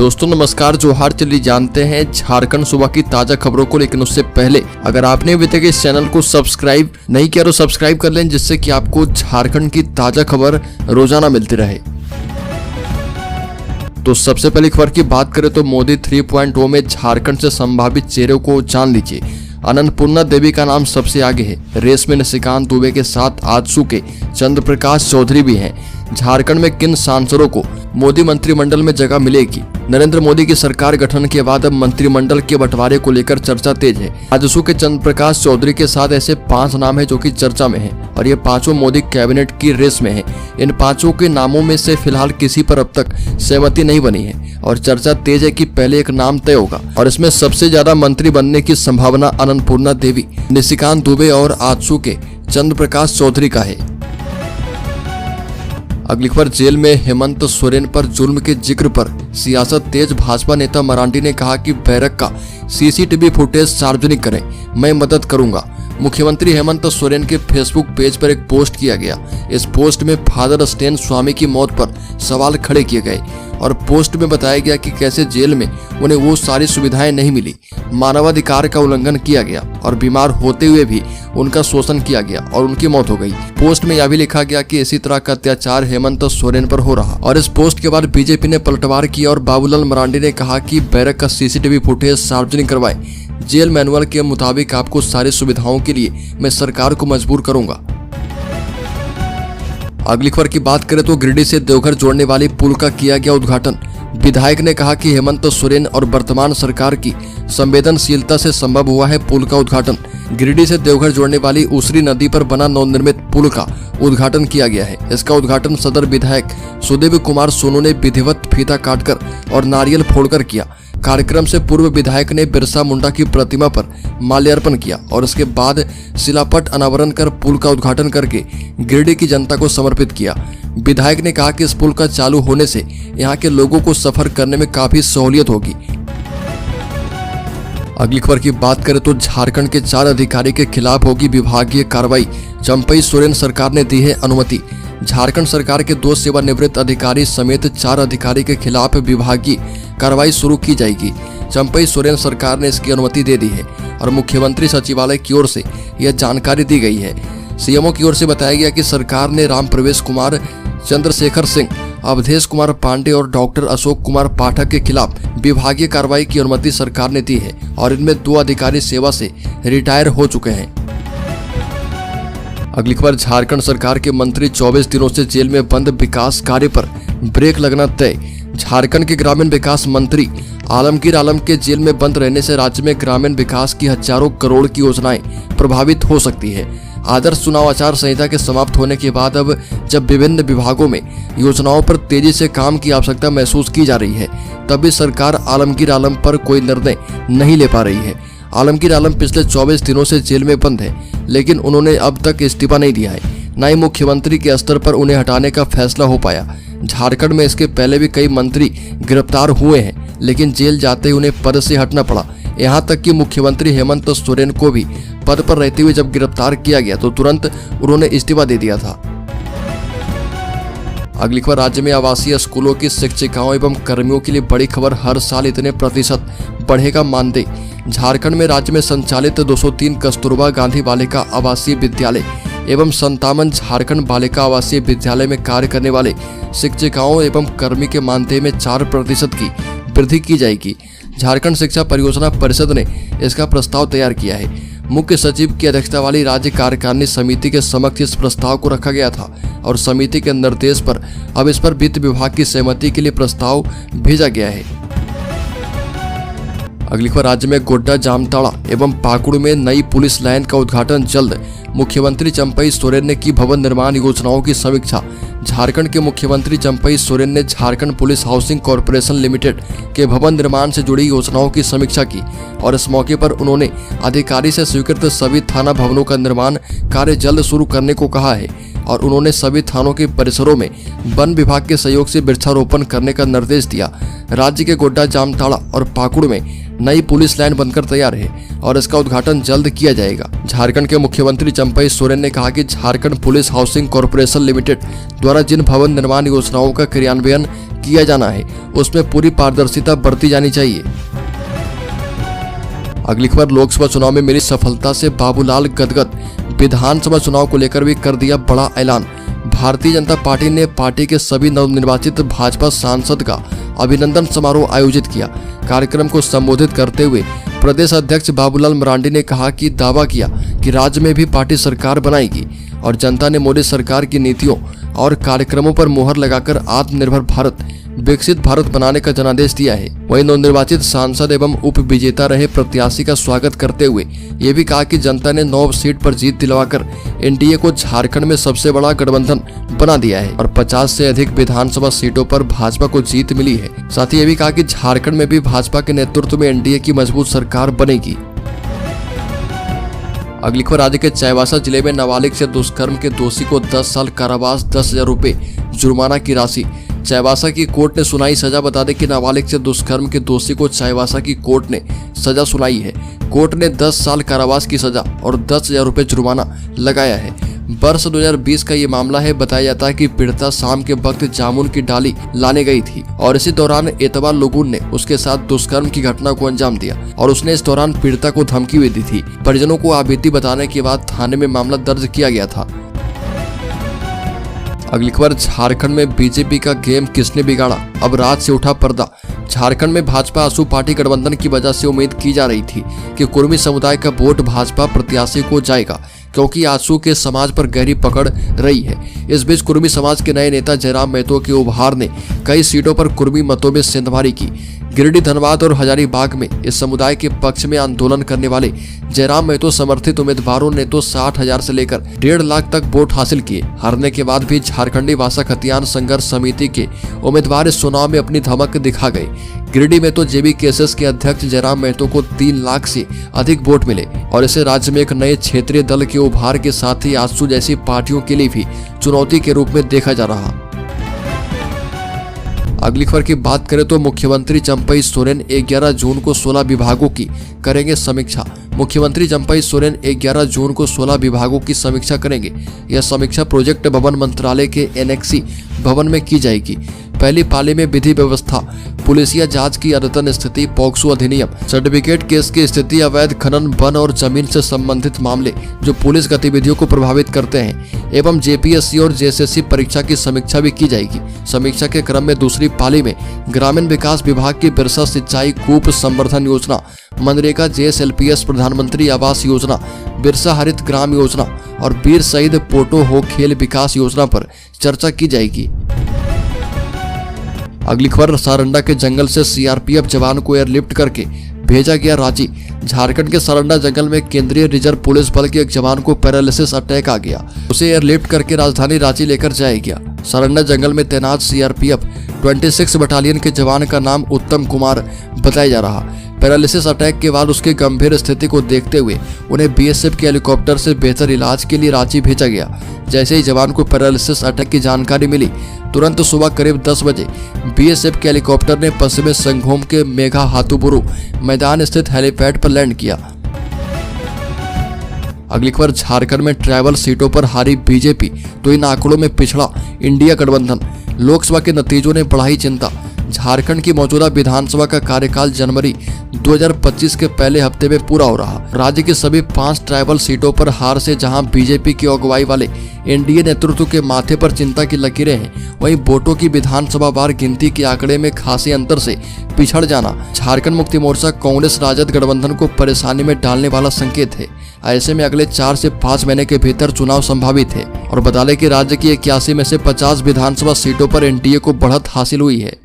दोस्तों नमस्कार, जोहार। चलिए जानते हैं झारखंड सूबा की ताजा खबरों को, लेकिन उससे पहले अगर आपने अभी तक इस चैनल को सब्सक्राइब नहीं किया तो सब्सक्राइब कर लें, जिससे कि आपको झारखंड की ताजा खबर रोजाना मिलती रहे। तो सबसे पहली खबर की बात करें तो मोदी 3.0 में झारखंड से संभावित चेहरों को जान लीजिए। अन्नपूर्णा देवी का नाम सबसे आगे है। रेस में निशिकांत दुबे के साथ आजसू के चंद्र प्रकाश चौधरी भी हैं। झारखंड में किन सांसदों को मोदी मंत्रिमंडल में जगह मिलेगी? नरेंद्र मोदी की सरकार गठन के बाद अब मंत्रिमंडल के बंटवारे को लेकर चर्चा तेज है। आजसू के चंद्र प्रकाश चौधरी के साथ ऐसे 5 नाम हैं जो कि चर्चा में हैं और ये पांचों मोदी कैबिनेट की रेस में हैं। इन पांचों के नामों में से फिलहाल किसी पर अब तक सहमति नहीं बनी है और चर्चा तेज है कि पहले एक नाम तय होगा और इसमें सबसे ज्यादा मंत्री बनने की संभावना अन्नपूर्णा देवी, निशिकांत दुबे और आजसू के चंद्र प्रकाश चौधरी का है। अगली खबर, जेल में हेमंत सोरेन पर जुल्म के जिक्र पर सियासत तेज। भाजपा नेता मरांडी ने कहा कि बैरक का सीसीटीवी फुटेज सार्वजनिक करें, मैं मदद करूंगा। मुख्यमंत्री हेमंत सोरेन के फेसबुक पेज पर एक पोस्ट किया गया। इस पोस्ट में फादर स्टेन स्वामी की मौत पर सवाल खड़े किए गए और पोस्ट में बताया गया कि कैसे जेल में उन्हें वो सारी सुविधाएं नहीं मिली, मानवाधिकार का उल्लंघन किया गया और बीमार होते हुए भी उनका शोषण किया गया और उनकी मौत हो गई। पोस्ट में यह भी लिखा गया कि इसी तरह का अत्याचार हेमंत सोरेन पर हो रहा। और इस पोस्ट के बाद बीजेपी ने पलटवार किया और बाबूलाल मरांडी ने कहा कि बैरक का सीसीटीवी फुटेज सार्वजनिक करवाएं। जेल मैनुअल के मुताबिक आपको सारी सुविधाओं के लिए मैं सरकार को मजबूर करूंगा। अगली खबर की बात करें तो गिरिडीह से देवघर जोड़ने वाली पुल का किया गया उद्घाटन। विधायक ने कहा कि हेमंत सोरेन और वर्तमान सरकार की संवेदनशीलता से संभव हुआ है पुल का उद्घाटन। गिरिडीह से देवघर जोड़ने वाली उसरी नदी पर बना नवनिर्मित पुल का उद्घाटन किया गया है। इसका उद्घाटन सदर विधायक सुदेव कुमार सोनू ने विधिवत फीता काटकर और नारियल फोड़कर किया। कार्यक्रम से पूर्व विधायक ने बिरसा मुंडा की प्रतिमा पर माल्यार्पण किया और उसके बाद शिलापट अनावरण कर पुल का उद्घाटन करके गिरिडीह की जनता को समर्पित किया। विधायक ने कहा कि इस पुल का चालू होने से यहाँ के लोगों को सफर करने में काफी सहूलियत होगी। अगली खबर की बात करें तो झारखंड के 4 अधिकारी के खिलाफ होगी विभागीय कार्रवाई। चंपई सोरेन सरकार ने दी है अनुमति। झारखंड सरकार के 2 सेवानिवृत्त अधिकारी समेत 4 अधिकारी के खिलाफ विभागीय कार्रवाई शुरू की जाएगी। चंपई सोरेन सरकार ने इसकी अनुमति दे दी है और मुख्यमंत्री सचिवालय की ओर से यह जानकारी दी गई है। सीएमओ की ओर से बताया गया कि सरकार ने राम प्रवेश कुमार, चंद्रशेखर सिंह, अवधेश कुमार पांडे और डॉक्टर अशोक कुमार पाठक के खिलाफ विभागीय कार्रवाई की अनुमति सरकार ने दी है और इनमें 2 अधिकारी सेवा से रिटायर हो चुके हैं। अगली खबर, झारखंड सरकार के मंत्री 24 दिनों से जेल में बंद, विकास कार्य पर ब्रेक लगना तय। झारखंड के ग्रामीण विकास मंत्री आलमगीर आलम के जेल में बंद रहने से राज्य में ग्रामीण विकास की हजारों करोड़ की योजनाएं प्रभावित हो सकती है। आदर्श चुनाव आचार संहिता के समाप्त होने के बाद अब जब विभिन्न विभागों में योजनाओं पर तेजी से काम की आवश्यकता महसूस की जा रही है, तब भी सरकार आलमगीर आलम पर कोई निर्णय नहीं ले पा रही है। आलमगीर आलम पिछले 24 दिनों से जेल में बंद है, लेकिन उन्होंने अब तक इस्तीफा नहीं दिया है। न ही मुख्यमंत्री के स्तर पर उन्हें हटाने का फैसला हो पाया। झारखंड में इसके पहले भी कई मंत्री गिरफ्तार हुए हैं, लेकिन जेल जाते ही उन्हें पद से हटना पड़ा। यहाँ तक कि मुख्यमंत्री हेमंत सोरेन को भी पद पर रहते हुए जब गिरफ्तार किया गया तो तुरंत उन्होंने इस्तीफा दे दिया था। अगली खबर, राज्य में आवासीय स्कूलों की शिक्षिकाओं एवं कर्मियों के लिए बड़ी खबर। हर साल इतने प्रतिशत बढ़ेगा मानदेय। झारखंड में राज्य में संचालित 203 कस्तूरबा गांधी बालिका आवासीय विद्यालय एवं 57 झारखंड बालिका आवासीय विद्यालय में कार्य करने वाले शिक्षिकाओं एवं कर्मी के मानदेय में 4% की वृद्धि की जाएगी। झारखंड शिक्षा परियोजना परिषद ने इसका प्रस्ताव तैयार किया है। मुख्य सचिव की अध्यक्षता वाली राज्य कार्यकारिणी समिति के समक्ष इस प्रस्ताव को रखा गया था और समिति के निर्देश पर अब इस पर वित्त विभाग की सहमति के लिए प्रस्ताव भेजा गया है। अगली खबर, राज्य में गोड्डा, जामताड़ा एवं पाकुड़ में नई पुलिस लाइन का उद्घाटन जल्द। मुख्यमंत्री चंपई सोरेन ने की भवन निर्माण योजनाओं की समीक्षा। झारखंड के मुख्यमंत्री चंपई सोरेन ने Jharkhand police housing corporation limited के भवन निर्माण से जुड़ी योजनाओं की समीक्षा की और इस मौके पर उन्होंने अधिकारी से स्वीकृत सभी थाना भवनों का निर्माण कार्य जल्द शुरू करने को कहा है और उन्होंने सभी थानों के परिसरों में वन विभाग के सहयोग से वृक्षारोपण करने का निर्देश दिया। राज्य के गोड्डा, जामताड़ा और पाकुड़ में नई पुलिस लाइन बनकर तैयार है और इसका उद्घाटन जल्द किया जाएगा। झारखंड के मुख्यमंत्री चंपई सोरेन ने कहा कि Jharkhand police housing corporation limited द्वारा जिन भवन निर्माण योजनाओं का क्रियान्वयन किया जाना है उसमें पूरी पारदर्शिता बरती जानी चाहिए। अगली खबर, लोकसभा चुनाव में मिली सफलता से बाबूलाल गदगद, विधानसभा चुनाव को लेकर भी कर दिया बड़ा ऐलान। भारतीय जनता पार्टी ने पार्टी के सभी नवनिर्वाचित भाजपा सांसद का अभिनंदन समारोह आयोजित किया। कार्यक्रम को संबोधित करते हुए प्रदेश अध्यक्ष बाबूलाल मरांडी ने कहा कि दावा किया कि राज्य में भी पार्टी सरकार बनाएगी और जनता ने मोदी सरकार की नीतियों और कार्यक्रमों पर मुहर लगाकर आत्मनिर्भर भारत, विकसित भारत बनाने का जनादेश दिया है। वहीं नवनिर्वाचित सांसद एवं उप विजेता रहे प्रत्याशी का स्वागत करते हुए ये भी कहा कि जनता ने 9 सीट पर जीत दिलवाकर एनडीए को झारखंड में सबसे बड़ा गठबंधन बना दिया है और 50 से अधिक विधानसभा सीटों पर भाजपा को जीत मिली है। साथ ही ये भी कहा कि झारखंड में भी भाजपा के नेतृत्व में एनडीए की मजबूत सरकार बनेगी। अगली खबर, राज्य के चाईबासा जिले में नाबालिग से दुष्कर्म के दोषी को 10 साल कारावास, 10,000 रुपए जुर्माना की राशि। चाईबासा की कोर्ट ने सुनाई सजा। बता दें कि नाबालिग से दुष्कर्म के दोषी को चाईबासा की कोर्ट ने सजा सुनाई है। कोर्ट ने 10 साल कारावास की सजा और 10,000 रुपए जुर्माना लगाया है। वर्ष 2020 का ये मामला है। बताया जाता है कि पीड़िता शाम के वक्त जामुन की डाली लाने गई थी और इसी दौरान एतबा लोगों ने उसके साथ दुष्कर्म की घटना को अंजाम दिया और उसने इस दौरान पीड़िता को धमकी भी दी थी। परिजनों को आपबीती बताने के बाद थाने में मामला दर्ज किया गया था। अगली खबर, झारखंड में बीजेपी का गेम किसने बिगाड़ा, अब रात से उठा पर्दा। झारखंड में भाजपा आसू पार्टी गठबंधन की वजह से उम्मीद की जा रही थी कि कुर्मी समुदाय का वोट भाजपा प्रत्याशी को जाएगा, क्योंकि आसू के समाज पर गहरी पकड़ रही है। इस बीच कुर्मी समाज के नए नेता जयराम महतो के उभार ने कई सीटों पर कुर्मी मतों में सेंधमारी की। गिरिडीह, धनबाद और हजारीबाग में इस समुदाय के पक्ष में आंदोलन करने वाले जयराम महतो समर्थित उम्मीदवारों ने तो 60,000 से लेकर 1.5 लाख तक वोट हासिल किए। हारने के बाद भी झारखंडी भाषा खतियान संघर्ष समिति के उम्मीदवार इस चुनाव में अपनी धमक दिखा गए। गिरिडीह में तो जेबी केसेस के अध्यक्ष जयराम महतो को 3 लाख से अधिक वोट मिले और इसे राज्य में एक नए क्षेत्रीय दल के उभार के साथ ही आजसू जैसी पार्टियों के लिए भी चुनौती के रूप में देखा जा रहा। अगली खबर की बात करें तो मुख्यमंत्री चंपई सोरेन 11 जून को 16 विभागों की करेंगे समीक्षा। मुख्यमंत्री चंपई सोरेन 11 जून को 16 विभागों की समीक्षा करेंगे। यह समीक्षा प्रोजेक्ट भवन मंत्रालय के एनेक्सी भवन में की जाएगी। पहली पाली में विधि व्यवस्था, पुलिसिया जांच की अद्यतन स्थिति, पॉक्सो अधिनियम, सर्टिफिकेट केस की स्थिति, अवैध खनन, वन और जमीन से संबंधित मामले जो पुलिस गतिविधियों को प्रभावित करते हैं एवं जेपीएससी और जेएसएससी परीक्षा की समीक्षा भी की जाएगी। समीक्षा के क्रम में दूसरी पाली में ग्रामीण विकास विभाग की बिरसा सिंचाई कूप संवर्धन योजना, मनरेगा, जेएसएलपीएस, प्रधानमंत्री आवास योजना, बिरसा हरित ग्राम योजना और वीर शहीद पोटो हो खेल विकास योजना पर चर्चा की जाएगी। अगली खबर, सारंडा के जंगल से सीआरपीएफ जवान को एयरलिफ्ट करके भेजा गया रांची। झारखंड के सारंडा जंगल में केंद्रीय रिजर्व पुलिस बल के एक जवान को पैरालिसिस अटैक आ गया। उसे एयरलिफ्ट करके राजधानी रांची लेकर जाया गया। सारंडा जंगल में तैनात सीआरपीएफ 26 बटालियन के जवान का नाम उत्तम कुमार बताया जा रहा। पैरालिसिस अटैक के बाद उसकी गंभीर स्थिति को देखते हुए उन्हें बीएसएफ के हेलीकॉप्टर से बेहतर इलाज के लिए रांची भेजा गया। जैसे ही जवान को पैरालिसिस अटैक की जानकारी मिली, तुरंत सुबह करीब 10 बजे बीएसएफ के हेलीकॉप्टर ने पश्चिमी संगोम के मेघा हाथुबुरु मैदान स्थित हेलीपैड पर लैंड किया। अगली खबर, झारखंड में ट्राइबल सीटों पर हारी बीजेपी तो इन आंकड़ों में पिछड़ा इंडिया गठबंधन। लोकसभा के नतीजों ने बढ़ाई चिंता। झारखंड की मौजूदा विधानसभा का कार्यकाल जनवरी 2025 के पहले हफ्ते में पूरा हो रहा। राज्य की सभी 5 ट्राइबल सीटों पर हार से जहां बीजेपी की अगुवाई वाले एनडीए नेतृत्व के माथे पर चिंता की लकीरें हैं, वहीं वोटों की विधानसभा वार गिनती के आंकड़े में खासे अंतर से पिछड़ जाना झारखंड मुक्ति मोर्चा कांग्रेस राजद गठबंधन को परेशानी में डालने वाला संकेत है। ऐसे में अगले 4 से 5 महीने के भीतर चुनाव संभावित है। और बता दें कि राज्य की 81 में से 50 विधानसभा सीटों पर एनडीए को बढ़त हासिल हुई है।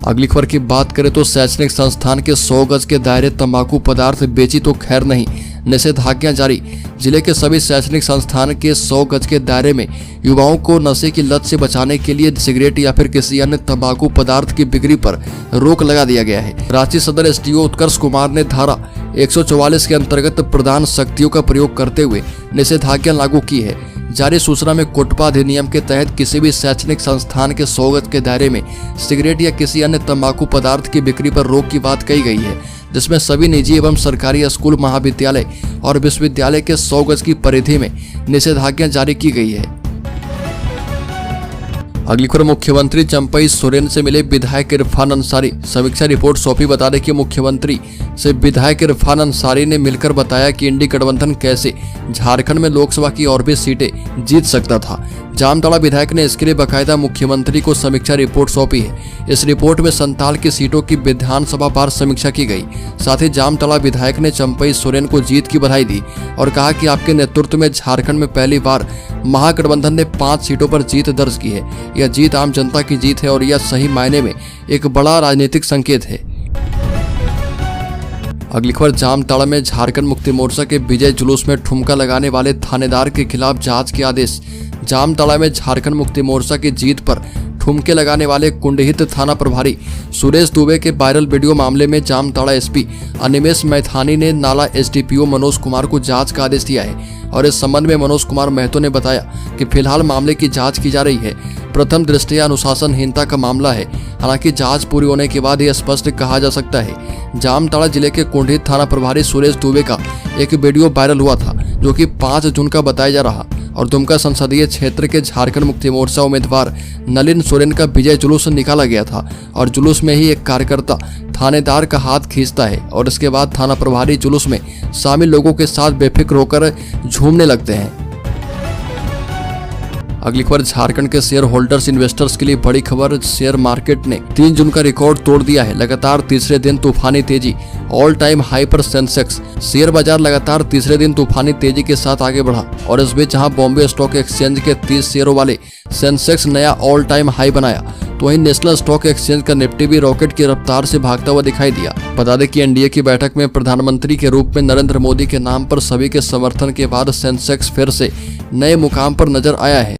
अगली खबर की बात करें तो शैक्षणिक संस्थान के 100 गज के दायरे तंबाकू पदार्थ बेची तो खैर नहीं, निषेधाज्ञा जारी। जिले के सभी शैक्षणिक संस्थान के 100 गज के दायरे में युवाओं को नशे की लत से बचाने के लिए सिगरेट या फिर किसी अन्य तंबाकू पदार्थ की बिक्री पर रोक लगा दिया गया है। रांची सदर एसडीओ उत्कर्ष कुमार ने धारा 144 के अंतर्गत प्रदान शक्तियों का प्रयोग करते हुए निषेधाज्ञा लागू की है। जारी सूचना में कोटपा अधिनियम के तहत किसी भी शैक्षणिक संस्थान के 100 गज के दायरे में सिगरेट या किसी अन्य तंबाकू पदार्थ की बिक्री पर रोक की बात कही गई है, जिसमें सभी निजी एवं सरकारी स्कूल, महाविद्यालय और विश्वविद्यालय के 100 गज की परिधि में निषेधाज्ञा जारी की गई है। अगली खबर, मुख्यमंत्री चंपई सोरेन से मिले विधायक इरफान अंसारी। समीक्षा रिपोर्ट सौंपी। बता दें कि मुख्यमंत्री से विधायक इरफान अंसारी ने मिलकर बताया कि इंडी गठबंधन कैसे झारखंड में लोकसभा की और भी सीटें जीत सकता था। जामताड़ा विधायक ने इसके लिए बकायदा मुख्यमंत्री को समीक्षा रिपोर्ट सौंपी है। इस रिपोर्ट में संताल की सीटों की विधानसभा वार समीक्षा की गई। साथ ही जामताड़ा विधायक ने चंपई सोरेन को जीत की बधाई दी और कहा कि आपके नेतृत्व में झारखंड में पहली बार महागठबंधन ने 5 सीटों पर जीत दर्ज की है। यह जीत आम जनता की जीत है और यह सही मायने में एक बड़ा राजनीतिक संकेत है। अगली खबर, जामताड़ा में झारखंड मुक्ति मोर्चा के विजय जुलूस में ठुमका लगाने वाले थानेदार के खिलाफ जांच के आदेश। जामताड़ा में झारखंड मुक्ति मोर्चा की जीत पर ठुमके लगाने वाले कुंडहित थाना प्रभारी सुरेश दुबे के वायरल वीडियो मामले में जामताड़ा एसपी अनिमेश मैथानी ने नाला एसडीपीओ मनोज कुमार को जांच का आदेश दिया है और इस संबंध में मनोज कुमार महतो ने बताया कि फिलहाल मामले की जांच की जा रही है। प्रथम दृष्टया अनुशासनहीनता का मामला है। हालांकि जांच पूरी होने के बाद यह स्पष्ट कहा जा सकता है। जामताड़ा जिले के कुंडहित थाना प्रभारी सुरेश दुबे का एक वीडियो वायरल हुआ था जो कि 5 जून का बताया जा रहा और दुमका संसदीय क्षेत्र के झारखंड मुक्ति मोर्चा उम्मीदवार नलिन सोरेन का विजय जुलूस निकाला गया था और जुलूस में ही एक कार्यकर्ता थानेदार का हाथ खींचता है और इसके बाद थाना प्रभारी जुलूस में शामिल लोगों के साथ बेफिक्र होकर झूमने लगते हैं। अगली खबर, झारखंड के शेयर होल्डर्स इन्वेस्टर्स के लिए बड़ी खबर। शेयर मार्केट ने 3 जून का रिकॉर्ड तोड़ दिया है। लगातार तीसरे दिन तूफानी तेजी, ऑल टाइम हाई पर सेंसेक्स। शेयर बाजार लगातार तीसरे दिन तूफानी तेजी के साथ आगे बढ़ा और इस बीच जहां बॉम्बे स्टॉक एक्सचेंज के 30 शेयरों वाले सेंसेक्स नया ऑल टाइम हाई बनाया, तो वहीं नेशनल स्टॉक एक्सचेंज का निफ्टी भी रॉकेट की रफ्तार से भागता हुआ दिखाई दिया। बता दें कि एनडीए की बैठक में प्रधानमंत्री के रूप में नरेंद्र मोदी के नाम पर सभी के समर्थन के बाद सेंसेक्स फिर से नए मुकाम पर नजर आया है।